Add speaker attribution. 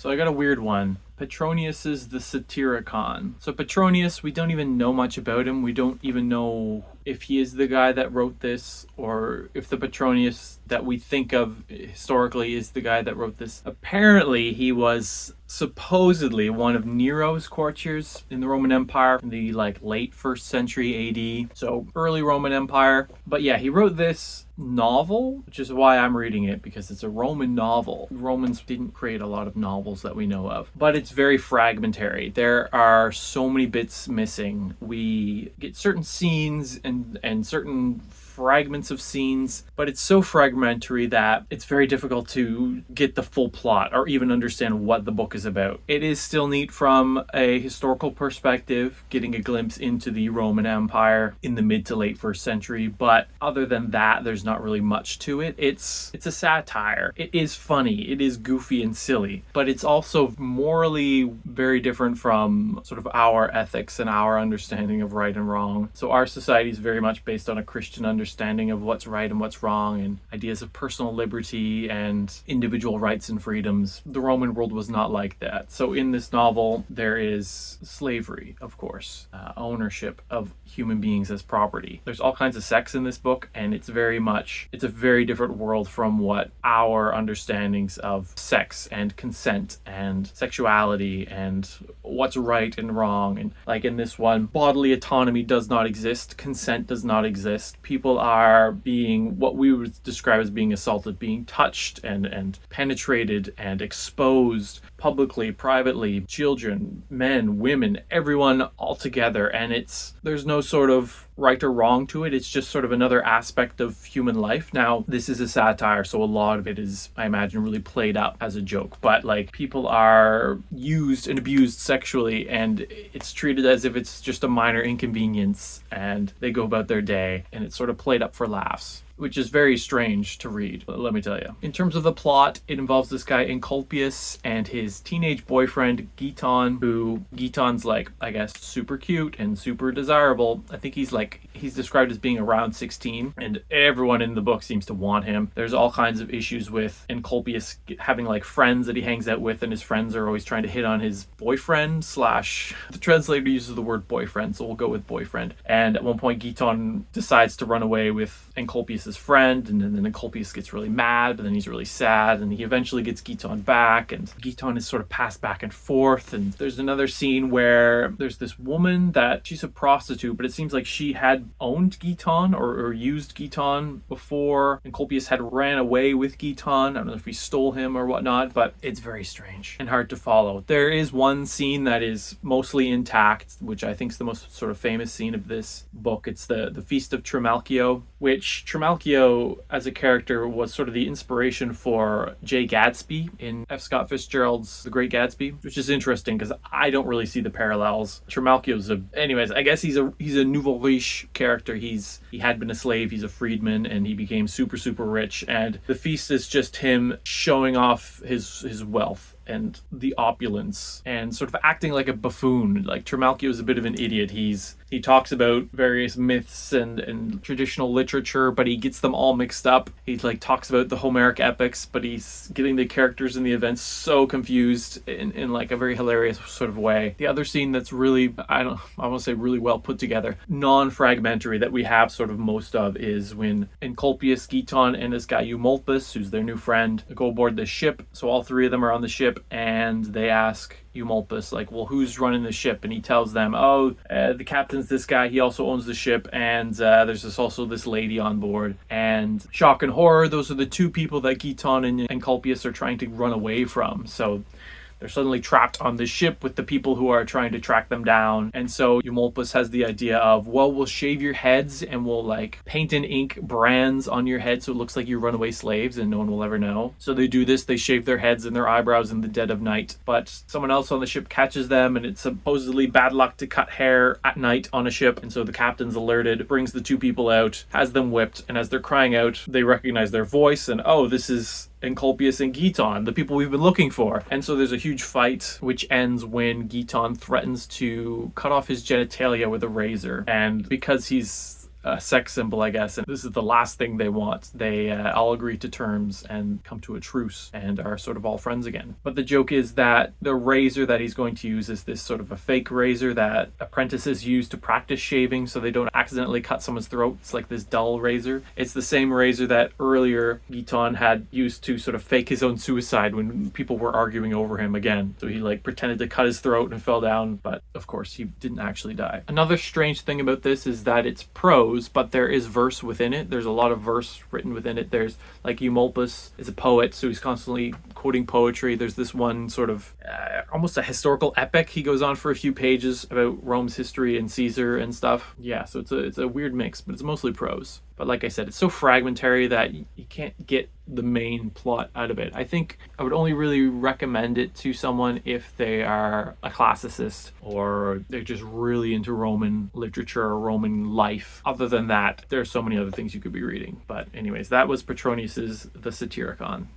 Speaker 1: So I got a weird one. Petronius is the Satyricon. So Petronius, we don't even know much about him. We don't even know if he is the guy that wrote this, or if the Petronius that we think of historically is the guy that wrote this. Apparently, he was supposedly one of Nero's courtiers in the Roman Empire in the late 1st century AD, so early Roman Empire. But yeah, he wrote this novel, which is why I'm reading it, because it's a Roman novel. Romans didn't create a lot of novels that we know of, but it's very fragmentary. There are so many bits missing. We get certain scenes and certain fragments of scenes, but it's so fragmentary that it's very difficult to get the full plot or even understand what the book is about. It is still neat from a historical perspective, getting a glimpse into the Roman Empire in the mid to late 1st century, but other than that, there's not really much to it. It's a satire. It is funny, it is goofy and silly, but it's also morally very different from sort of our ethics and our understanding of right and wrong. So our society is very much based on a Christian understanding of what's right and what's wrong, and ideas of personal liberty and individual rights and freedoms. The Roman world was not like that. So in this novel, there is slavery, of course, ownership of human beings as property. There's all kinds of sex in this book, and it's a very different world from what our understandings of sex and consent and sexuality and what's right and wrong. And like in this one, bodily autonomy does not exist, consent does not exist. People are being what we would describe as being assaulted, being touched and penetrated and exposed publicly, privately, children, men, women, everyone all together. And there's no sort of right or wrong to it. It's just sort of another aspect of human life. Now, this is a satire, so a lot of it is, I imagine, really played up as a joke. But people are used and abused sexually, and it's treated as if it's just a minor inconvenience, and they go about their day, and it's sort of played up for laughs, which is very strange to read, let me tell you. In terms of the plot, it involves this guy Encolpius and his teenage boyfriend Giton, who Giton's I guess, super cute and super desirable. I think he's described as being around 16, and everyone in the book seems to want him. There's all kinds of issues with Encolpius having friends that he hangs out with, and his friends are always trying to hit on his boyfriend / the translator uses the word boyfriend, so we'll go with boyfriend. And at one point, Giton decides to run away with Encolpius' friend, and then Encolpius gets really mad, but then he's really sad, and he eventually gets Giton back, and Giton is sort of passed back and forth. And there's another scene where there's this woman that she's a prostitute, but it seems like she had owned Giton or used Giton before Encolpius had ran away with Giton. I don't know if he stole him or whatnot, but it's very strange and hard to follow. There is one scene that is mostly intact, which I think is the most sort of famous scene of this book. It's the Feast of Trimalchio, which Trimalchio as a character was sort of the inspiration for Jay Gatsby in F. Scott Fitzgerald's The Great Gatsby, which is interesting because I don't really see the parallels. Trimalchio's anyways, I guess he's a nouveau riche character. He had been a slave, he's a freedman, and he became super, super rich. And the feast is just him showing off his wealth and the opulence and sort of acting like a buffoon. Trimalchio is a bit of an idiot. He talks about various myths and traditional literature, but he gets them all mixed up. He talks about the Homeric epics, but he's getting the characters and the events so confused in a very hilarious sort of way. The other scene that's really, I want to say really well put together, non-fragmentary, that we have sort of most of, is when Encolpius, Giton, and this guy Eumolpus, who's their new friend, go aboard the ship. So all three of them are on the ship, and they ask Eumolpus, well, who's running the ship? And he tells them, the captain's this guy, he also owns the ship, and there's also this lady on board. And shock and horror, those are the two people that Giton and Encolpius are trying to run away from. So they're suddenly trapped on this ship with the people who are trying to track them down. And so Eumolpus has the idea of, we'll shave your heads and we'll paint and ink brands on your head so it looks like you runaway slaves and no one will ever know. So they do this, they shave their heads and their eyebrows in the dead of night. But someone else on the ship catches them, and it's supposedly bad luck to cut hair at night on a ship. And so the captain's alerted, brings the two people out, has them whipped, and as they're crying out, they recognize their voice, and this is Encolpius and Giton, the people we've been looking for. And so there's a huge fight, which ends when Giton threatens to cut off his genitalia with a razor. And because he's a sex symbol, I guess, and this is the last thing they want. They all agree to terms and come to a truce and are sort of all friends again. But the joke is that the razor that he's going to use is this sort of a fake razor that apprentices use to practice shaving so they don't accidentally cut someone's throat. It's like this dull razor. It's the same razor that earlier Giton had used to sort of fake his own suicide when people were arguing over him again. So he like pretended to cut his throat and fell down, but of course he didn't actually die. Another strange thing about this is that it's prose, but there is verse within it. There's a lot of verse written within it. There's like Eumolpus is a poet, so he's constantly quoting poetry. There's this one sort of almost a historical epic. He goes on for a few pages about Rome's history and Caesar and stuff. Yeah, so it's a weird mix, but it's mostly prose. But like I said, it's so fragmentary that you can't get the main plot out of it. I think I would only really recommend it to someone if they are a classicist or they're just really into Roman literature or Roman life. Other than that, there are so many other things you could be reading. But anyways, that was Petronius's The Satyricon.